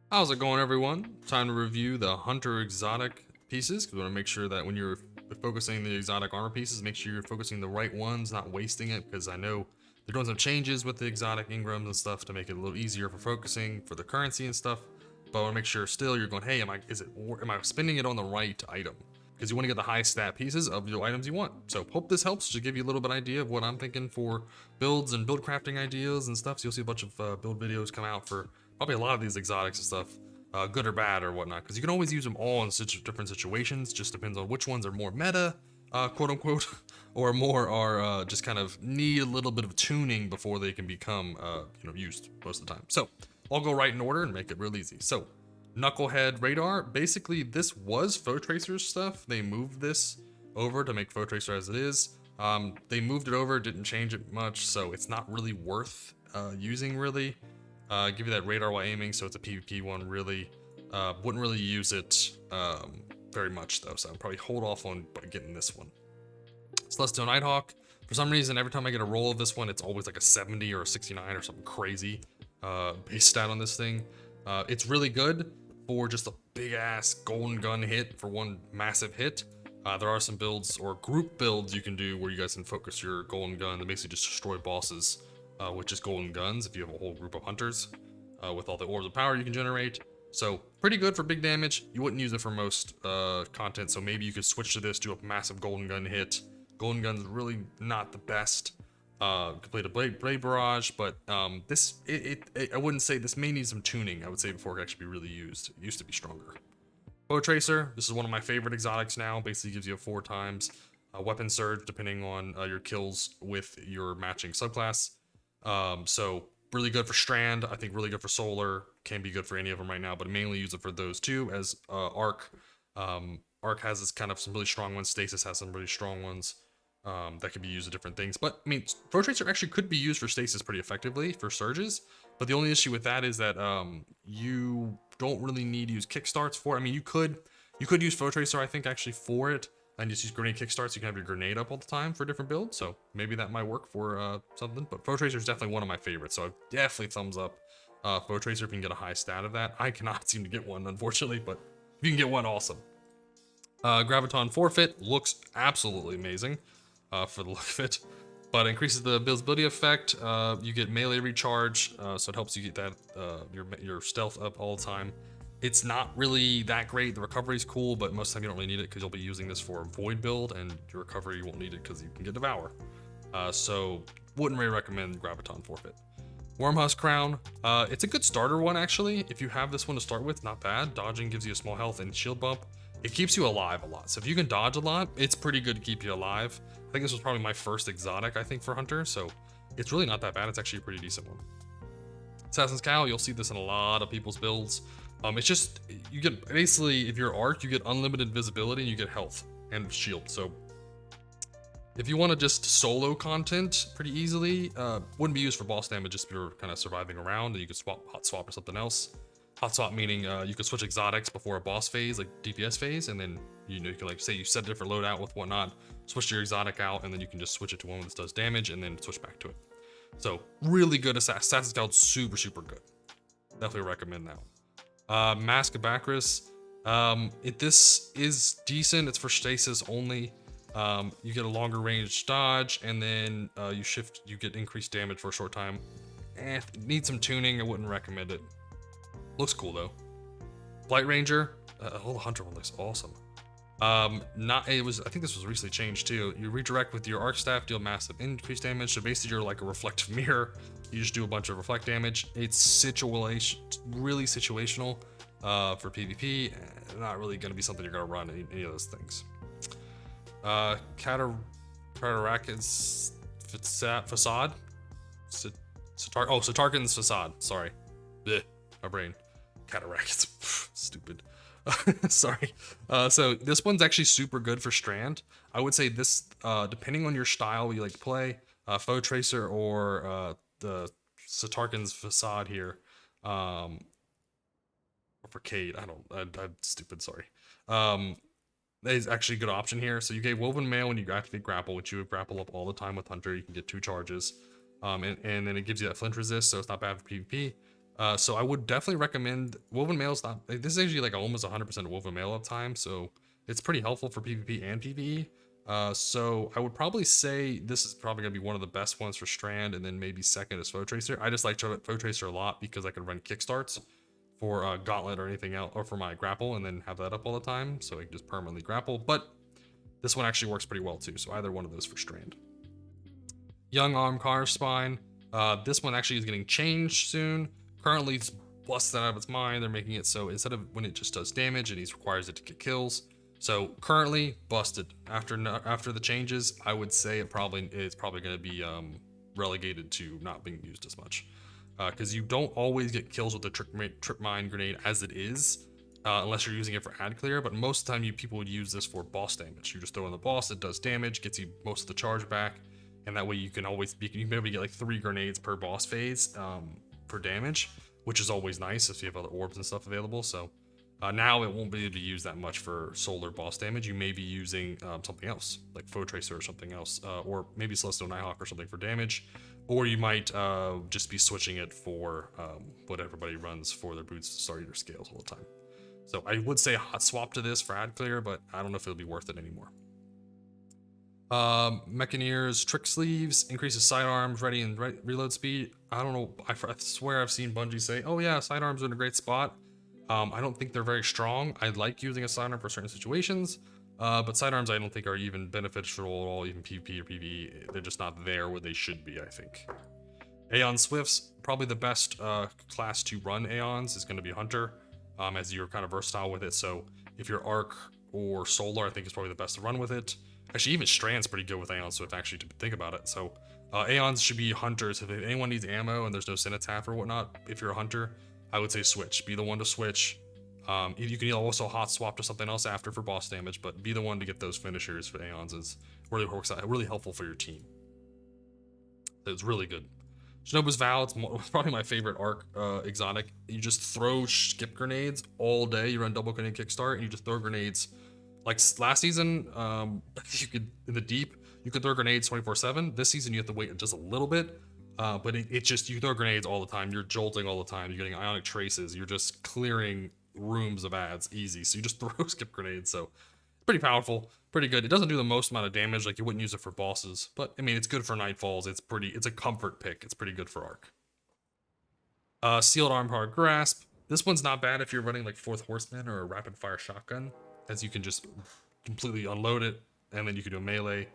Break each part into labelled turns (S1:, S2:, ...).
S1: How's it going, everyone? Time to review the Hunter exotic pieces, because we want to make sure that when you're focusing the exotic armor pieces, make sure you're focusing the right ones, not wasting it, because I know they're doing some changes with the exotic Engrams and stuff to make it a little easier for focusing for the currency and stuff. But I want to make sure still you're going, hey, am I spending it on the right item? Because you want to get the high stat pieces of the items you want. So hope this helps to give you a little bit idea of what I'm thinking for builds and build crafting ideas and stuff. So you'll see a bunch of build videos come out for probably a lot of these exotics and stuff, good or bad or whatnot. Because you can always use them all in such different situations. Just depends on which ones are more meta, quote unquote, or more are just kind of need a little bit of tuning before they can become used most of the time. So I'll go right in order and make it real easy. So Knucklehead radar. Basically, this was Foe Tracer stuff. They moved this over to make Foe Tracer as it is. They moved it over, didn't change it much, so it's not really worth using, really. Give you that radar while aiming, so it's a PvP one, really. Wouldn't really use it very much, though, so I'd probably hold off on getting this one. Celestial Nighthawk. For some reason, every time I get a roll of this one, it's always like a 70 or a 69 or something crazy base stat on this thing. It's really good for just a big ass golden gun hit for one massive hit. There are some builds or group builds you can do where you guys can focus your golden gun and basically just destroy bosses with just golden guns if you have a whole group of hunters with all the orbs of power you can generate. So pretty good for big damage. You wouldn't use it for most content, so maybe you could switch to this, do a massive golden gun hit. Golden gun's really not the best. Complete a blade barrage, but I wouldn't say this may need some tuning. I would say before it could actually be really used. It used to be stronger. Bow Tracer. This is one of my favorite exotics now. Basically gives you a 4 times weapon surge depending on your kills with your matching subclass. So really good for Strand. I think really good for Solar. Can be good for any of them right now, but mainly use it for those two. As Arc. Arc has this kind of some really strong ones. Stasis has some really strong ones. That could be used for different things. But I mean, Foe Tracer actually could be used for stasis pretty effectively for surges. But the only issue with that is that you don't really need to use kickstarts for it. I mean, you could use Foe Tracer, I think, actually for it, and just use grenade kickstarts. You can have your grenade up all the time for different builds. So maybe that might work for something. But Foe Tracer is definitely one of my favorites. So I definitely thumbs up Foe Tracer if you can get a high stat of that. I cannot seem to get one, unfortunately, but if you can get one, awesome. Graviton Forfeit looks absolutely amazing. For the look of it, but increases the visibility effect. You get melee recharge, so it helps you get that your stealth up all the time. It's not really that great. The recovery is cool, but most of the time you don't really need it because you'll be using this for a void build, and your recovery you won't need it because you can get devour. So wouldn't really recommend Graviton Forfeit. Wormhusk Crown. It's a good starter one actually. If you have this one to start with, not bad. Dodging gives you a small health and shield bump. It keeps you alive a lot. So if you can dodge a lot, it's pretty good to keep you alive. I think this was probably my first exotic, I think, for Hunter, so it's really not that bad. It's actually a pretty decent one. Assassin's Cowl, you'll see this in a lot of people's builds. It's just, you get, basically, if you're Arc, you get unlimited visibility and you get health and shield. So if you want to just solo content pretty easily, wouldn't be used for boss damage, just if you're kind of surviving around and you could hot swap or something else. Hot swap meaning you could switch exotics before a boss phase, like DPS phase, and then you can like say you set a different loadout with whatnot, switch your exotic out, and then you can just switch it to one that does damage and then switch back to it. So really good Assassin's Guild, super good. Definitely recommend that one. Mask of Bacchus. This is decent. It's for stasis only. You get a longer range dodge, and then you get increased damage for a short time. Need some tuning. I wouldn't recommend it. Looks cool though. Blight Ranger. Oh, the Hunter one looks awesome. I think this was recently changed too. You redirect with your arc staff, deal massive increased damage. So basically you're like a reflective mirror. You just do a bunch of reflect damage. It's really situational for PvP. Not really going to be something you're going to run any of those things. Catarakis Facade. Satarkin's Facade. Sorry. Blech, my brain. Cataracts. Stupid. Sorry. So this one's actually super good for Strand. I would say this, depending on your style you like to play, Foe Tracer or the Satarkin's Facade here, or for Cade. I'm stupid. Sorry. That is actually a good option here. So you get Woven Mail when you activate Grapple, which you would grapple up all the time with Hunter. You can get 2 charges. And then it gives you that flint resist, so it's not bad for PvP. So I would definitely recommend woven mail's not like, this is actually like almost 100% woven mail uptime, so it's pretty helpful for PvP and PvE. So I would probably say this is probably gonna be one of the best ones for Strand, and then maybe second is Foe Tracer. I just like Foe Tracer a lot because I can run kickstarts for Gauntlet or anything else, or for my grapple, and then have that up all the time, so I can just permanently grapple. But this one actually works pretty well too, so either one of those for Strand. Young Arm Car Spine. This one actually is getting changed soon. Currently, it's busted out of its mind. They're making it so instead of when it just does damage, it requires it to get kills. So currently busted. After the changes, I would say it's probably going to be relegated to not being used as much, because you don't always get kills with the trip mine grenade as it is. Unless you're using it for ad clear, but most of the time people would use this for boss damage. You just throw in the boss, it does damage, gets you most of the charge back, and that way you can always you can be able to get like 3 grenades per boss phase for damage, which is always nice if you have other orbs and stuff available. So now it won't be able to use that much for solar boss damage. You may be using something else, like Foe Tracer or something else, or maybe Celestial Nighthawk or something for damage, or you might just be switching it for what everybody runs for their boots to start your scales all the time. So I would say hot swap to this for ad clear, but I don't know if it'll be worth it anymore. Mechaneers, trick sleeves, increases sidearms, ready and reload speed. I don't know. I swear I've seen Bungie say, "Oh yeah, sidearms are in a great spot." I don't think they're very strong. I like using a sidearm for certain situations, but sidearms I don't think are even beneficial at all, even PvP or PvE. They're just not there where they should be, I think. Aeon Swifts, probably the best class to run Aeons is going to be Hunter, as you're kind of versatile with it. So if you're Arc or Solar, I think it's probably the best to run with it. Actually, even Strand's pretty good with Aeon Swift, actually, to think about it. So Aeons should be Hunters. If anyone needs ammo and there's no Cenotaph or whatnot, if you're a Hunter, I would say switch. Be the one to switch. You can also hot swap to something else after for boss damage, but be the one to get those finishers for Aeons is really helpful for your team. It's really good. Shinobu's Vow, it's probably my favorite arc exotic. You just throw skip grenades all day. You run double grenade kickstart, and you just throw grenades. Like last season, you could in the deep, you could throw grenades 24/7. This season, you have to wait just a little bit, but it just you throw grenades all the time. You're jolting all the time. You're getting ionic traces. You're just clearing rooms of ads easy. So you just throw skip grenades. So pretty powerful, pretty good. It doesn't do the most amount of damage, like you wouldn't use it for bosses, but I mean it's good for Nightfalls. It's a comfort pick. It's pretty good for Arc. Sealed Arm Hard Grasp. This one's not bad if you're running like Fourth Horseman or a rapid fire shotgun, as you can just completely unload it and then you can do a melee,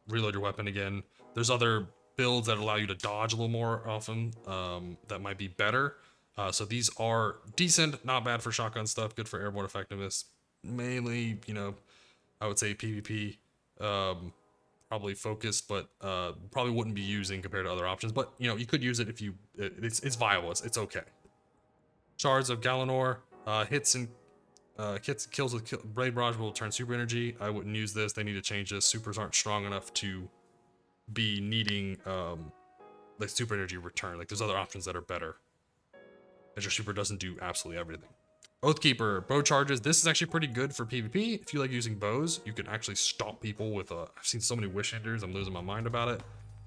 S1: reload your weapon again. There's other builds that allow you to dodge a little more often that might be better. So these are decent, not bad for shotgun stuff, good for airborne effectiveness. Mainly, I would say PvP, probably focused, but probably wouldn't be using compared to other options. But you could use it if it's viable. It's okay. Shards of Galanor, hits kills with Blade Barrage will turn super energy. I wouldn't use this. They need to change this. Supers aren't strong enough to be needing like super energy return. Like there's other options that are better. And your super doesn't do absolutely everything. Oathkeeper, bow charges. This is actually pretty good for PvP. If you like using bows, you can actually stomp people with I've seen so many Wish Enders, I'm losing my mind about it.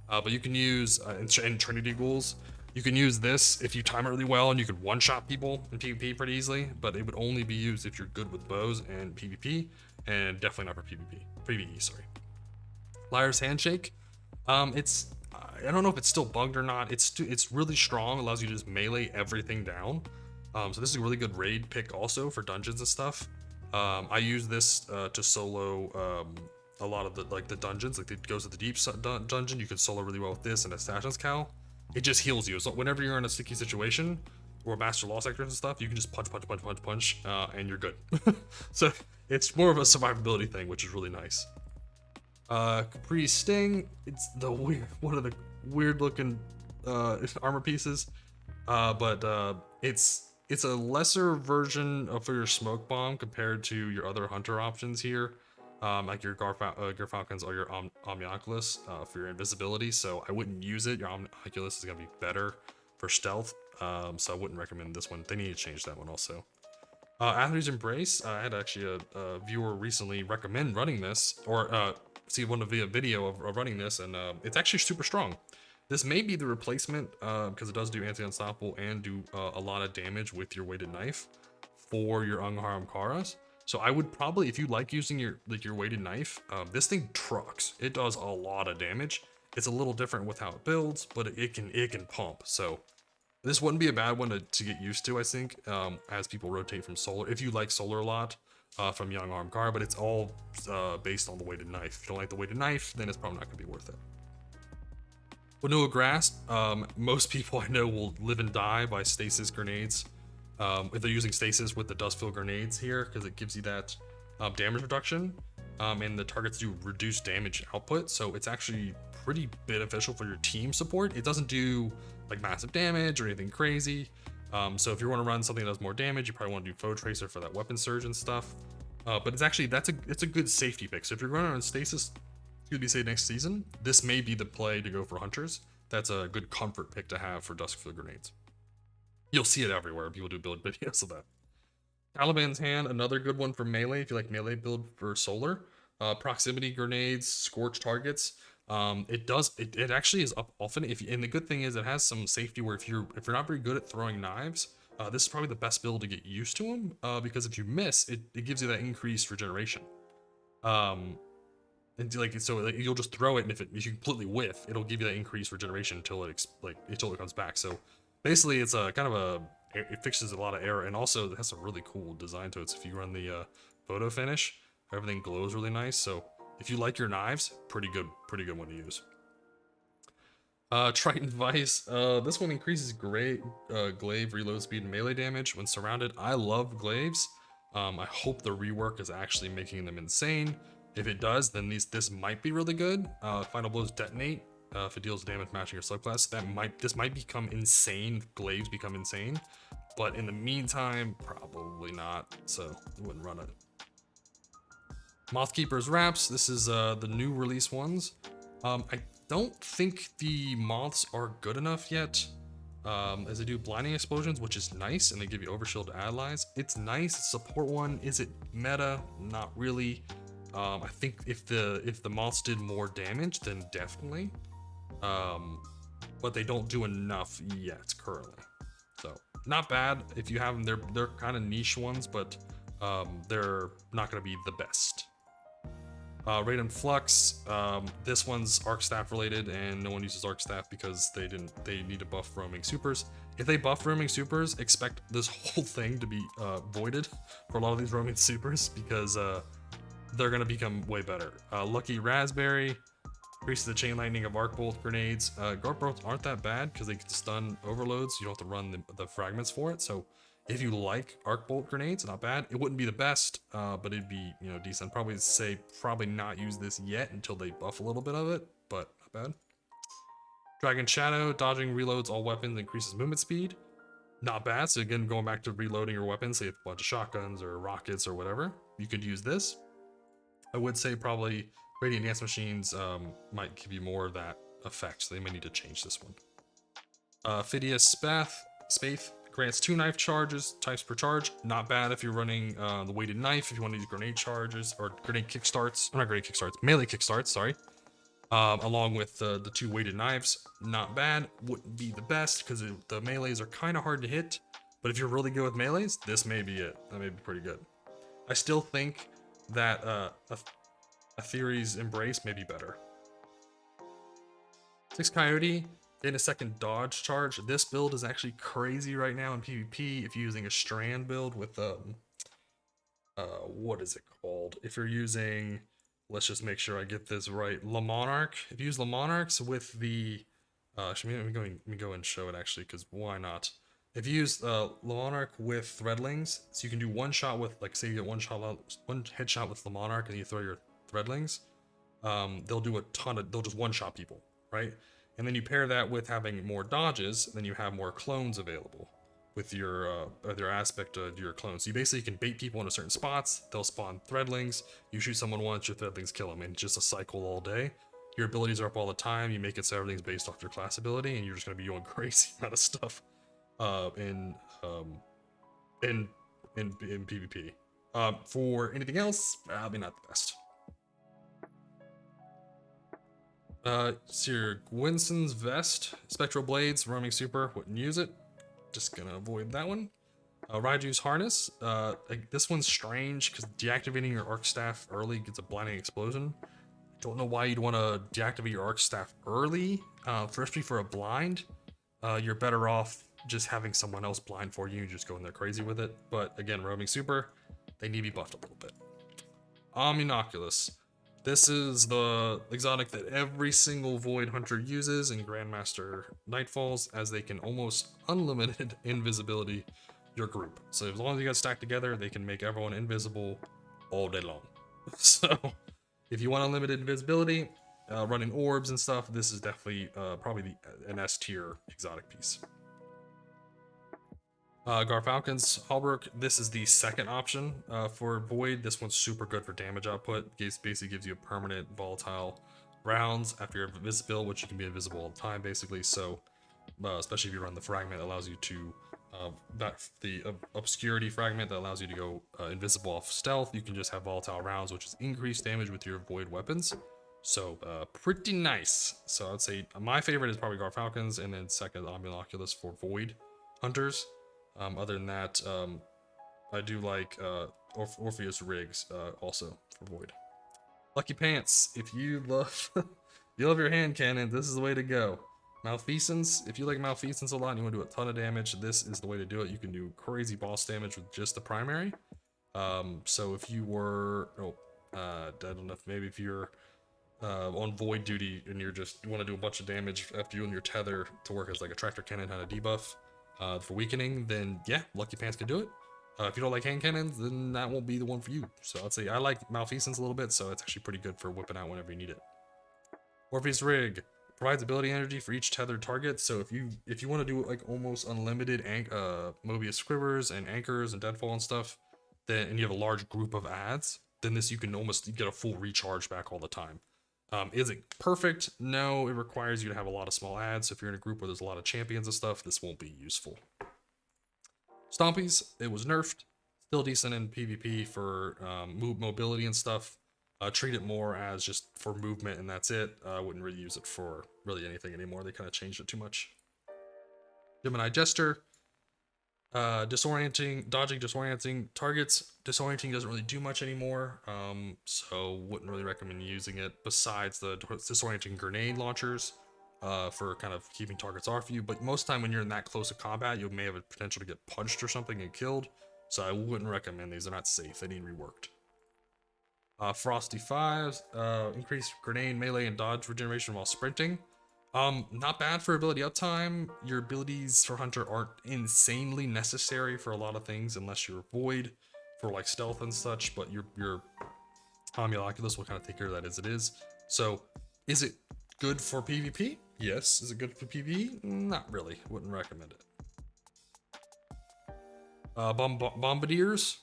S1: But you can use, and Trinity Ghouls, you can use this if you time it really well, and you can one-shot people in PvP pretty easily, but it would only be used if you're good with bows and PvP, and definitely not for PvE, sorry. Liar's Handshake. I don't know if it's still bugged or not. It's really strong, allows you to just melee everything down. So this is a really good raid pick also for dungeons and stuff. I use this to solo a lot of the dungeons. Like it goes to the deep dungeon. You can solo really well with this and Assassin's Cowl. It just heals you. So whenever you're in a sticky situation or Master Law sectors and stuff, you can just punch, and you're good. So it's more of a survivability thing, which is really nice. Capri Sting. It's one of the weird looking armor pieces, but it's a lesser version for your smoke bomb compared to your other hunter options here, like your Garfalcons or your Omnioculus for your invisibility. So I wouldn't use it. Your Omnioculus is gonna be better for stealth, so I wouldn't recommend this one. They need to change that one also. Athlete's Embrace. I had actually a viewer recently recommend running this, or see one of the video of running this, and it's actually super strong. This may be the replacement because it does do anti-unstoppable and do a lot of damage with your weighted knife for your unharmed Karas. So I would probably, if you like using your weighted knife, this thing trucks. It does a lot of damage. It's a little different with how it builds, but it can pump. So this wouldn't be a bad one to get used to, I think, as people rotate from solar. If you like solar a lot from Young Arm Car, but it's all based on the weighted knife. If you don't like the weighted knife, then it's probably not going to be worth it. Winnow Grasp, most people I know will live and die by stasis grenades. If they're using stasis with the dustfill grenades here, because it gives you that damage reduction, and the targets do reduced damage output, so it's actually pretty beneficial for your team support. It doesn't do like massive damage or anything crazy. So if you want to run something that does more damage, you probably want to do Foe Tracer for that weapon surge and stuff. But it's actually it's a good safety pick. So if you're running on stasis, excuse me, say next season, this may be the play to go for hunters. That's a good comfort pick to have for Duskfield grenades. You'll see it everywhere. People do build videos of that. Taliban's Hand, another good one for melee if you like melee build for solar. Proximity grenades, scorch targets. It actually is up often. And the good thing is it has some safety where if you're not very good at throwing knives, this is probably the best build to get used to them. Because if you miss, it gives you that increased regeneration. And you'll just throw it, and if you completely whiff, it'll give you that increased regeneration until it comes back. So basically, it's a kind of it fixes a lot of error, and also it has some really cool design to it. So if you run the photo finish, everything glows really nice. So if you like your knives, pretty good one to use. Triton Vice. This one increases glaive reload speed and melee damage when surrounded. I love glaives. I hope the rework is actually making them insane. If it does, then this might be really good. Final blows detonate if it deals damage matching your subclass. This might become insane. Glaives become insane, but in the meantime, probably not. So I wouldn't run it. Mothkeeper's Wraps. This is the new release ones. I don't think the moths are good enough yet. As they do blinding explosions, which is nice, and they give you overshield allies. It's nice. It's support one. Is it meta? Not really. I think if the moths did more damage, then definitely. But they don't do enough yet currently. So not bad if you have them. They're kind of niche ones, but they're not going to be the best. Raid and Flux. This one's Arc Staff related, and no one uses Arc Staff because they need to buff roaming supers. If they buff roaming supers, expect this whole thing to be voided for a lot of these roaming supers because they're gonna become way better. Lucky Raspberry increases the chain lightning of arc bolt grenades. Arc bolts aren't that bad because they can stun overloads. You don't have to run the fragments for it. So if you like arc bolt grenades, not bad. It wouldn't be the best, but it'd be decent. Probably not use this yet until they buff a little bit of it, but not bad. Dragon Shadow, dodging reloads all weapons, increases movement speed. Not bad. So again, going back to reloading your weapons, say a bunch of shotguns or rockets or whatever, you could use this. I would say probably Radiant Dance Machines might give you more of that effect, so they may need to change this one. Phidias Spath grants 2 knife charges, types per charge. Not bad if you're running the weighted knife, if you want to use grenade charges, or grenade kickstarts, not grenade kickstarts, melee kickstarts, sorry. Along with the 2 weighted knives. Not bad, wouldn't be the best, because the melees are kind of hard to hit, but if you're really good with melees, this may be it. That may be pretty good. I still think that Aetheri's Embrace may be better. 6 Coyote, in a second dodge charge. This build is actually crazy right now in PvP if you're using a strand build with what is it called? If you're using, let's just make sure I get this right, Le Monarch. If you use Le Monarchs with the let me go and show it actually, because why not? If you use Le Monarch with Threadlings, so you can do one shot with, like, say you get one headshot with Le Monarch and you throw your Threadlings, they'll just one shot people, right? And then you pair that with having more dodges, then you have more clones available with your aspect of your clones. So you basically can bait people into certain spots, they'll spawn Threadlings, you shoot someone once, your Threadlings kill them, and it's just a cycle all day. Your abilities are up all the time, you make it so everything's based off your class ability, and you're just going to be doing crazy amount of stuff in PvP. For anything else, probably not the best. So your Winston's Vest, Spectral Blades, Roaming Super, wouldn't use it. Just gonna avoid that one. Raiju's Harness, this one's strange because deactivating your Arc Staff early gets a blinding explosion. Don't know why you'd want to deactivate your Arc Staff early, especially for a blind. You're better off just having someone else blind for you, just going there crazy with it. But again, Roaming Super, they need to be buffed a little bit. Omninoculus. This is the exotic that every single Void Hunter uses in Grandmaster Nightfalls, as they can almost unlimited invisibility your group. So as long as you guys stack together, they can make everyone invisible all day long. So if you want unlimited invisibility, running orbs and stuff, this is definitely probably an S tier exotic piece. Garfalcon's Halbrook, this is the second option for Void. This one's super good for damage output. It basically gives you a permanent volatile rounds after your invisible, which you can be invisible all the time basically. So especially if you run the fragment, it allows you to the obscurity fragment that allows you to go invisible off stealth. You can just have volatile rounds, which is increased damage with your Void weapons. So pretty nice. So I'd say my favorite is probably Garfalcon's, and then second Omninoculus for Void Hunters. Other than that, I do like Orpheus Rigs also for Void. Lucky Pants, if you love you love your hand cannon, this is the way to go. Malfeasance, if you like Malfeasance a lot and you want to do a ton of damage, this is the way to do it. You can do crazy boss damage with just the primary. So if you were, I don't know, maybe if you're on void duty and you want to do a bunch of damage after you and your tether to work as like a tractor cannon kind of debuff for weakening, then yeah, Lucky Pants can do it. If you don't like hand cannons, then that won't be the one for you. So I'd say I like Malfeasance a little bit, so it's actually pretty good for whipping out whenever you need it. Orpheus Rig provides ability energy for each tethered target. So if you want to do like almost unlimited Mobius Squivers and Anchors and Deadfall and stuff, then and you have a large group of ads, then this you can almost get a full recharge back all the time. Is it perfect? No, it requires you to have a lot of small ads. So if you're in a group where there's a lot of champions and stuff, this won't be useful. Stompies, it was nerfed. Still decent in PvP for mobility and stuff. Treat it more as just for movement and that's it. I wouldn't really use it for really anything anymore. They kind of changed it too much. Gemini Jester. Dodging disorienting targets. Disorienting doesn't really do much anymore, so wouldn't really recommend using it besides the disorienting grenade launchers for kind of keeping targets off you. But most time when you're in that close to combat, you may have a potential to get punched or something and killed, so I wouldn't recommend these. They're not safe. They need reworked. Frosty 5s, increased grenade, melee, and dodge regeneration while sprinting. Not bad for ability uptime. Your abilities for Hunter aren't insanely necessary for a lot of things unless you're Void for like stealth and such, but your Omninoculus will kind of take care of that as it is. So, is it good for PvP? Yes. Is it good for PvE? Not really. Wouldn't recommend it. Bombardiers.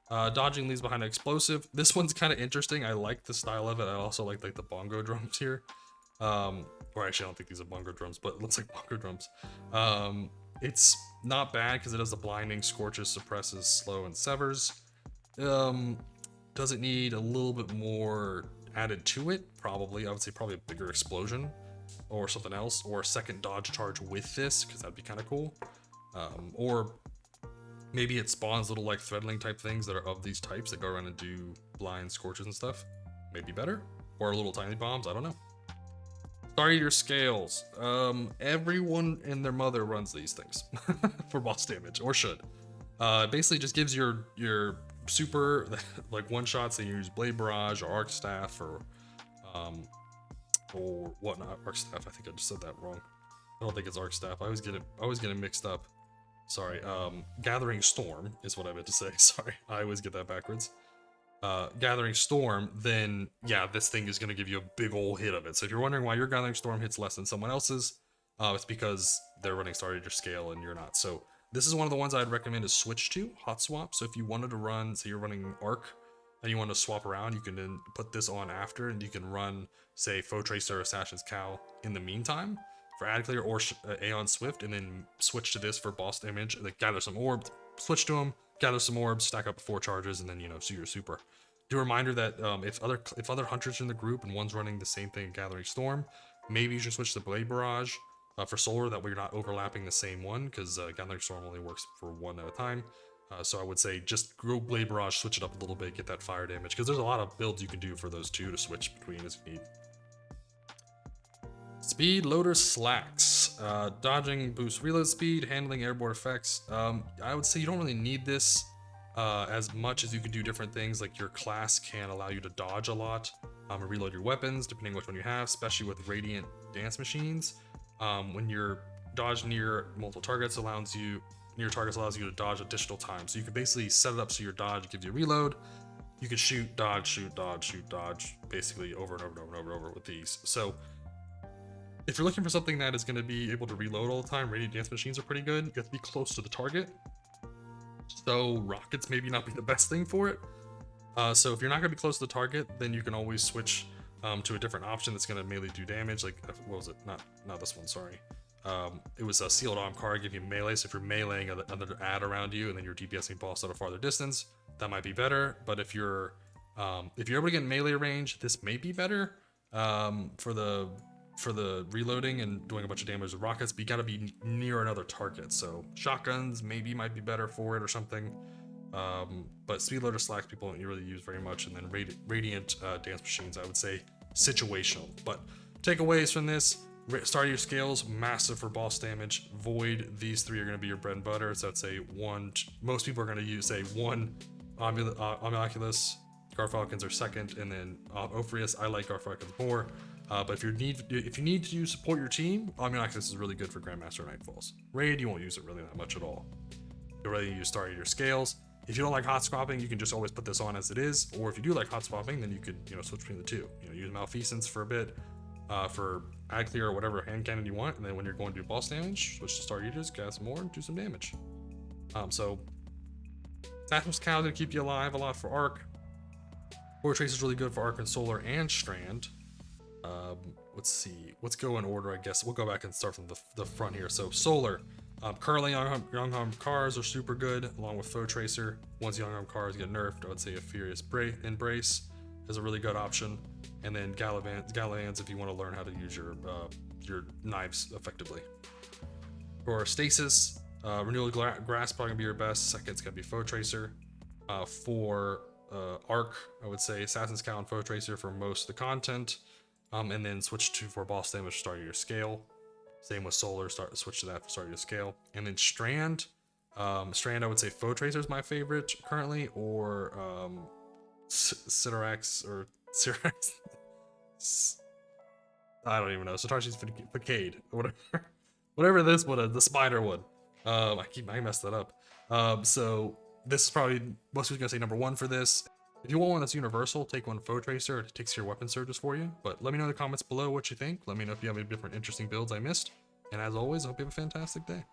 S1: Dodging leaves behind an explosive. This one's kind of interesting. I like the style of it. I also like the bongo drums here. Or actually I don't think these are bongo drums, but it looks like bongo drums. It's not bad because it does the blinding, scorches, suppresses, slow, and severs. Does it need a little bit more added to it? Probably. I would say probably a bigger explosion or something else, or a second dodge charge with this, because that'd be kind of cool. Or maybe it spawns little like threadling type things that are of these types that go around and do blind scorches and stuff. Maybe better, or little tiny bombs. I don't know. Star Eater Scales. Everyone and their mother runs these things for boss damage, or should. Basically just gives your super like one shots. They use Blade Barrage or Arc Staff or whatnot. Arc Staff. I think I just said that wrong. I don't think it's Arc Staff. I always get it mixed up. Sorry. Gathering Storm is what I meant to say. Sorry, I always get that backwards. Gathering Storm, then yeah, this thing is going to give you a big ol' hit of it. So if you're wondering why your Gathering Storm hits less than someone else's, it's because they're running Star Eater Scale and you're not. So this is one of the ones I'd recommend to switch to, hot swap. So if you wanted to run, say you're running Arc and you want to swap around, you can then put this on after and you can run, say, Foe Tracer or Assassin's Cow in the meantime for Ad Clear or Aeon Swift, and then switch to this for boss damage, like gather some orbs, switch to them, gather some orbs, stack up 4 charges, and then, you know, do your super. Do a reminder that if other hunters are in the group and one's running the same thing, Gathering Storm, maybe you should switch to Blade Barrage for Solar. That way you're not overlapping the same one, because Gathering Storm only works for one at a time. So I would say just go Blade Barrage, switch it up a little bit, get that fire damage, because there's a lot of builds you can do for those two to switch between as you need. Speed Loader Slacks. Dodging boosts reload speed, handling airborne effects. I would say you don't really need this as much as you can do different things. Like your class can allow you to dodge a lot and reload your weapons depending on which one you have, especially with Radiant Dance Machines. When you're dodged near multiple targets, allows you to dodge additional time. So you can basically set it up so your dodge gives you reload. You can shoot, dodge, shoot, dodge, shoot, dodge, basically over and over and over and over with these. So if you're looking for something that is going to be able to reload all the time, Radiant Dance Machines are pretty good. You have to be close to the target. So rockets maybe not be the best thing for it. So if you're not going to be close to the target, then you can always switch to a different option that's going to melee do damage. Like, what was it? Not this one, sorry. It was a sealed arm card, give you melee. So if you're meleeing another ad around you and then you're DPSing boss at a farther distance, that might be better. But if you're able to get in melee range, this may be better for the reloading and doing a bunch of damage with rockets, but you gotta be near another target. So shotguns might be better for it or something. But Speed Loader Slacks people don't really use very much, and then Radiant Dance Machines, I would say situational. But takeaways from this: start your scales, massive for boss damage. Void, these three are gonna be your bread and butter. So I'd say one. Most people are gonna use one Omnioculus. Garfalcons are second, and then Ophius. I like Garfalcons more. But if you need to support your team, Omnioculus is really good for Grandmaster Nightfalls. Raid, you won't use it really that much at all. You'll really use starting your scales. If you don't like hot swapping, you can just always put this on as it is. Or if you do like hot swapping, then you could switch between the two. Use Malfeasance for a bit, for ad clear or whatever hand cannon you want, and then when you're going to do boss damage, switch to Star Eaters, cast more, and do some damage. So Satchmel's Cow gonna keep you alive a lot for Arc. Forward Trace is really good for Arc and Solar and Strand. Let's see, let's go in order. I guess we'll go back and start from the front here. So Solar, currently Young cars are super good along with Foe Tracer. Once Young cars get nerfed, I would say a Furious Embrace is a really good option, and then Gallivants if you want to learn how to use your knives effectively. For Stasis, Renewal Grasp probably gonna be your best. Second's gonna be Foe Tracer. For Arc, I would say Assassin's Cow and Foe Tracer for most of the content. And then switch to for boss damage, start your scale. Same with Solar, switch to that for start your scale. And then Strand, I would say Foe Tracer is my favorite currently, or Cyrax or Cyrax. I don't even know. Satarchi's Facade, or whatever this one is, the spider one. I messed that up. So this is probably most people gonna say number one for this. If you want one that's universal, take one Foe Tracer. It takes your weapon surges for you. But let me know in the comments below what you think. Let me know if you have any different interesting builds I missed. And as always, I hope you have a fantastic day.